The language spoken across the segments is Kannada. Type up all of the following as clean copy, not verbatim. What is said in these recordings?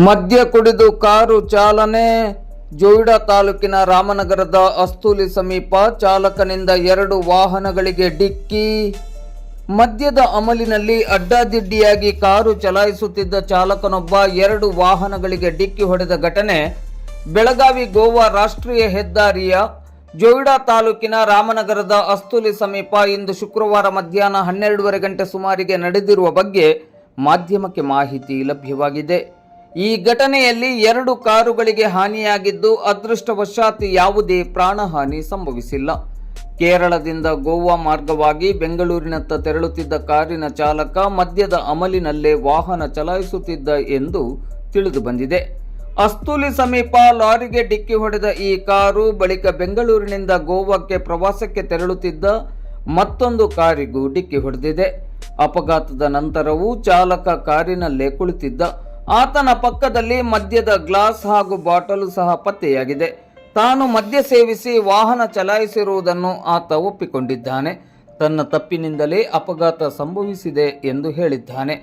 ಮದ್ಯ ಕುಡಿದು ಕಾರು ಚಾಲನೆ. ಜೋಯಿಡಾ ತಾಲೂಕಿನ ರಾಮನಗರದ ಅಸ್ತೂಲಿ ಸಮೀಪ ಚಾಲಕನಿಂದ 2 ವಾಹನಗಳಿಗೆ ಡಿಕ್ಕಿ. ಮದ್ಯದ ಅಮಲಿನಲ್ಲಿ ಅಡ್ಡಾದಿಡ್ಡಿಯಾಗಿ ಕಾರು ಚಲಾಯಿಸುತ್ತಿದ್ದ ಚಾಲಕನೊಬ್ಬ 2 ವಾಹನಗಳಿಗೆ ಡಿಕ್ಕಿ ಹೊಡೆದ ಘಟನೆ ಬೆಳಗಾವಿ ಗೋವಾ ರಾಷ್ಟ್ರೀಯ ಹೆದ್ದಾರಿಯ ಜೋಯಿಡಾ ತಾಲೂಕಿನ ರಾಮನಗರದ ಅಸ್ತೂಲಿ ಸಮೀಪ ಇಂದು ಶುಕ್ರವಾರ ಮಧ್ಯಾಹ್ನ 12:30 ಗಂಟೆ ಸುಮಾರಿಗೆ ನಡೆದಿರುವ ಬಗ್ಗೆ ಮಾಧ್ಯಮಕ್ಕೆ ಮಾಹಿತಿ ಲಭ್ಯವಾಗಿದೆ. ಈ ಘಟನೆಯಲ್ಲಿ 2 ಕಾರುಗಳಿಗೆ ಹಾನಿಯಾಗಿದ್ದು ಅದೃಷ್ಟವಶಾತ್ ಯಾವುದೇ ಪ್ರಾಣಹಾನಿ ಸಂಭವಿಸಿಲ್ಲ. ಕೇರಳದಿಂದ ಗೋವಾ ಮಾರ್ಗವಾಗಿ ಬೆಂಗಳೂರಿನತ್ತ ತೆರಳುತ್ತಿದ್ದ ಕಾರಿನ ಚಾಲಕ ಮದ್ಯದ ಅಮಲಿನಲ್ಲೇ ವಾಹನ ಚಲಾಯಿಸುತ್ತಿದ್ದ ಎಂದು ತಿಳಿದು ಬಂದಿದೆ. ಅಸ್ತೂಲಿ ಸಮೀಪ ಲಾರಿಗೆ ಡಿಕ್ಕಿ ಹೊಡೆದ ಈ ಕಾರು ಬಳಿಕ ಬೆಂಗಳೂರಿನಿಂದ ಗೋವಾಕ್ಕೆ ಪ್ರವಾಸಕ್ಕೆ ತೆರಳುತ್ತಿದ್ದ ಮತ್ತೊಂದು ಕಾರಿಗೂ ಡಿಕ್ಕಿ ಹೊಡೆದಿದೆ. ಅಪಘಾತದ ನಂತರವೂ ಚಾಲಕ ಕಾರಿನಲ್ಲೇ ಕುಳಿತಿದ್ದ. ಆತನ ಪಕ್ಕದಲ್ಲಿ ಮದ್ಯದ ಗ್ಲಾಸ್ ಹಾಗೂ ಬಾಟಲು ಸಹ ಪತ್ತೆಯಾಗಿದೆ. ತಾನು ಮದ್ಯ ಸೇವಿಸಿ ವಾಹನ ಚಲಾಯಿಸಿರುವುದನ್ನು ಆತ ಒಪ್ಪಿಕೊಂಡಿದ್ದಾನೆ. ತನ್ನ ತಪ್ಪಿನಿಂದಲೇ ಅಪಘಾತ ಸಂಭವಿಸಿದೆ ಎಂದು ಹೇಳಿದ್ದಾನೆ.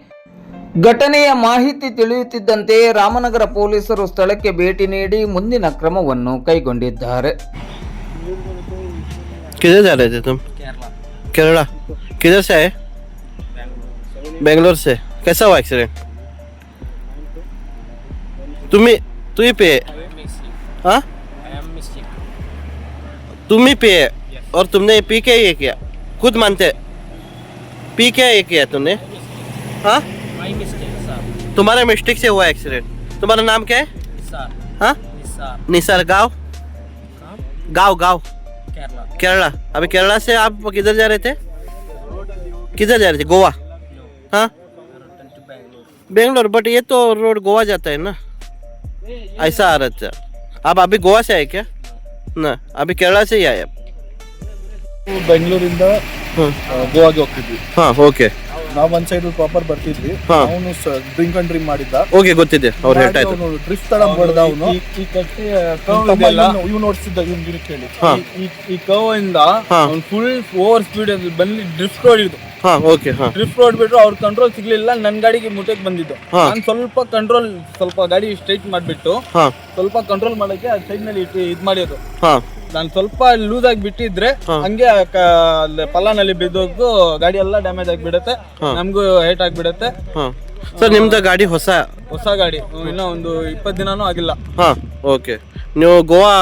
ಘಟನೆಯ ಮಾಹಿತಿ ತಿಳಿಯುತ್ತಿದ್ದಂತೆ ರಾಮನಗರ ಪೊಲೀಸರು ಸ್ಥಳಕ್ಕೆ ಭೇಟಿ ನೀಡಿ ಮುಂದಿನ ಕ್ರಮವನ್ನು ಕೈಗೊಂಡಿದ್ದಾರೆ. केरला किधर से आए? बेंगलोर से। कैसा हुआ एक्सीडेंट? तुम ही पे? हाँ, तुम ही पे और तुमने पी के ये किया? खुद मानते पी के ये किया तुमने? हाँ, तुम्हारे मिस्टेक से हुआ एक्सीडेंट. तुम्हारा नाम क्या है? हाँ, निसार. गाँव केरला. अभी केरला से आप किधर जा रहे थे? गोवा. हाँ, बेंगलोर. बट ये तो रोड गोवा जाता है ना, ऐसा आ रहा था. आप अभी गोवा से आए क्या? ना, अभी केरला से ही आए. ಬೆಂಗಳೂರಿಂದ ಗೋವಾಗೆ ಹೋಗ್ತಿದ್ವಿ. ಹಾ, ಓಕೆ. ನಾವು ಒಂದ್ ಸೈಡ್ ಪ್ರಾಪರ್ ಬರ್ತಿದ್ವಿ. ಅವನು ಡ್ರಿಂಕ್ ಅಂಡ್ ಡ್ರಿಂಕ್ ಮಾಡಿದ್ದ. ಓಕೆ, ಗೊತ್ತಿದೆ. ಅವ್ರು ಹೇಳ್ತಾ ಇದ್ರು ಡ್ರಿಫ್ಟ್ ತರ ಬಡ್ದ. ಅವನು ಈ ಕಟ್ಟಿ ಇವ್ ನೋಡ್ತಿದ್ದ ಇವ್ನ ಕೇಳಿ ಈ ಕವ್ ಇಂದ ಫುಲ್ ಓವರ್ ಸ್ಪೀಡ್ ಬಂದು ಡ್ರಿಫ್ಟ್ ಹೊಡಿದ್ದು. ಹಾ, ಓಕೆ. ಹಾ, ಡ್ರಿಫ್ಟ್ ಹೊಡ್ಬಿಟ್ರು. ಅವ್ರ ಕಂಟ್ರೋಲ್ ಸಿಗ್ಲಿಲ್ಲ. ನನ್ ಗಾಡಿಗೆ ಮುಟ್ಟಕ್ಕೆ ಬಂದಿದ್ದು. ನಾನು ಸ್ವಲ್ಪ ಗಾಡಿ ಸ್ಟ್ರೈಟ್ ಮಾಡ್ಬಿಟ್ಟು ಸ್ವಲ್ಪ ಕಂಟ್ರೋಲ್ ಮಾಡಕ್ಕೆ ಆ ಸೈಡ್ ನಲ್ಲಿ ಇದ್ ಮಾಡಿದ್ದು. ನಾನು ಸ್ವಲ್ಪ ಲೂಸ್ ಆಗಿ ಬಿಟ್ಟಿದ್ರೆ ಹಂಗೆ ಪಲ್ಲಾನಲ್ಲಿ ಬಿದ್ದೋಗ್ದು ಗಾಡಿ ಎಲ್ಲ ಡ್ಯಾಮೇಜ್ ಆಗಿಬಿಡುತ್ತೆ. ನಮಗೂ ಹೇಟ್ ಆಗಿಬಿಡುತ್ತೆ. ಸರ್, ನಿಮ್ದು ಗಾಡಿ ಹೊಸ ಗಾಡಿ ಇನ್ನೂ ಒಂದು 20 ದಿನಾನೂ ಆಗಿಲ್ಲ. ಹಾ, ಓಕೆ. ನೀವು ಗೋವಾ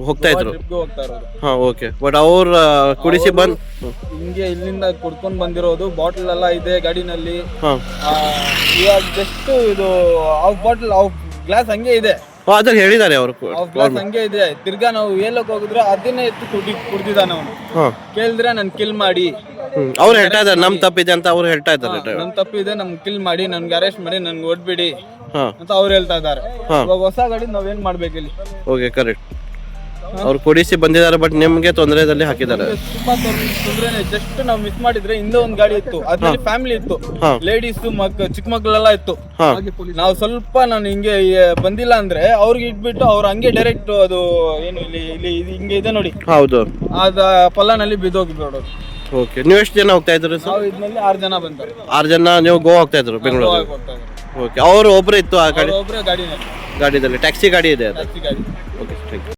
ಹೋಗ್ತಾ ಇದ್ರು? ಹೋಗ್ತಾ ಇರೋದು. ಹಾ, ಓಕೆ. ಬಟ್ ಅವ್ರ ಕುಡಿಸಿ ಬಂದ್ ಹಿಂಗೆ ಇಲ್ಲಿಂದ ಕುಡ್ಕೊಂಡ್ ಬಂದಿರೋದು. ಬಾಟಲ್ ಎಲ್ಲ ಇದೆ ಗಾಡಿನಲ್ಲಿ. ಇವಾಗ ಜಸ್ಟ್ ಇದು ಆಫ್ ಬಾಟಲ್ ಆಫ್ ಗ್ಲಾಸ್ ಹಂಗೆ ಇದೆ. ಅದ್ರಲ್ಲಿ ಹೇಳಿದ್ದಾರೆ ಅವರು. ಗ್ಲಾಸ್ ಹಂಗೆ ಇದೆ. ತಿರ್ಗಾ ನಾವು ಏಲಕ್ ಹೋಗಿದ್ರೆ ಅದನ್ನೇ ಎತ್ತು ಕುಡ್ದಿದ್ದಾನೆ ಅವನು. ಕೇಳಿದ್ರೆ ನನ್ ಕಿಲ್ ಮಾಡಿ. ಅವ್ರು ಹೇಳ್ತಾ ಇದ್ದಾರೆ ನಮ್ ತಪ್ಪಿದೆ ಅಂತ. ಅವ್ರು ಹೇಳ್ತಾ ಇದ್ದಾರೆ ನಮ್ ತಪ್ಪಿದೆ, ನಮ್ ಕಿಲ್ ಮಾಡಿ, ನನ್ಗೆ ಅರೆಸ್ಟ್ ಮಾಡಿ, ನನ್ಗೆ ಓಡ್ಬಿಡಿ ಅಂತ ಅವ್ರು ಹೇಳ್ತಾ ಇದ್ದಾರೆ. ಇವಾಗ ಹೊಸ ಗಾಡಿ ನಾವೇನ್ ಮಾಡ್ಬೇಕು ಇಲ್ಲಿ? Okay, correct. ಅವ್ರು ಕುಡಿಸಿ ಬಂದಿದ್ದಾರೆ, ಬಟ್ ನಿಮ್ಗೆ ತೊಂದರೆದಲ್ಲಿ ಹಾಕಿದ್ದಾರೆ. ತುಂಬಾ ತೊಂದ್ರೆನೆ. ಜಸ್ಟ್ ನಾವು ಮಿಸ್ ಮಾಡಿದ್ರೆ ಹಿಂದೆ ಒಂದ್ ಗಾಡಿ ಇತ್ತು, ಅದ್ರಲ್ಲಿ ಫ್ಯಾಮಿಲಿ ಇತ್ತು, ಲೇಡೀಸ್ ಚಿಕ್ಕ ಮಕ್ಕಳೆಲ್ಲ ಇತ್ತು. ನಾವು ಸ್ವಲ್ಪ ನಾನು ಹಿಂಗೆ ಬಂದಿಲ್ಲ ಅಂದ್ರೆ ಅವ್ರಿಗೆ ಇಟ್ಬಿಟ್ಟು ಅವ್ರು ಹಂಗೆ ಡೈರೆಕ್ಟ್ ಅದು ಏನು ಇಲ್ಲಿ ಹಿಂಗೆ ಇದೆ ನೋಡಿ, ಹೌದು, ಅದ ಪಲ್ಲಾನಲ್ಲಿ ಬಿದ್ದೋಗಿಬಿಡೋದು. ಓಕೆ. ನೀವು ಎಷ್ಟು ಜನ ಹೋಗ್ತಾ ಇದ್ರು? ನಾವು ಇದ್ರಲ್ಲಿ 6 ಜನ ಬಂತಾರೆ. 6 ಜನ ನೀವು ಗೋವಾ ಹೋಗ್ತಾ ಇದ್ರು? ಬೆಂಗಳೂರು. ಓಕೆ. ಅವರು ಒಬ್ರು ಇತ್ತು ಆ ಗಾಡಿ? ಒಬ್ರೇ ಗಾಡಿನಲ್ಲಿ. ಗಾಡಿದಲ್ಲಿ ಟ್ಯಾಕ್ಸಿ ಗಾಡಿ ಇದೆ ಅದು? ಟ್ಯಾಕ್ಸಿ ಗಾಡಿ. Okay, thank you.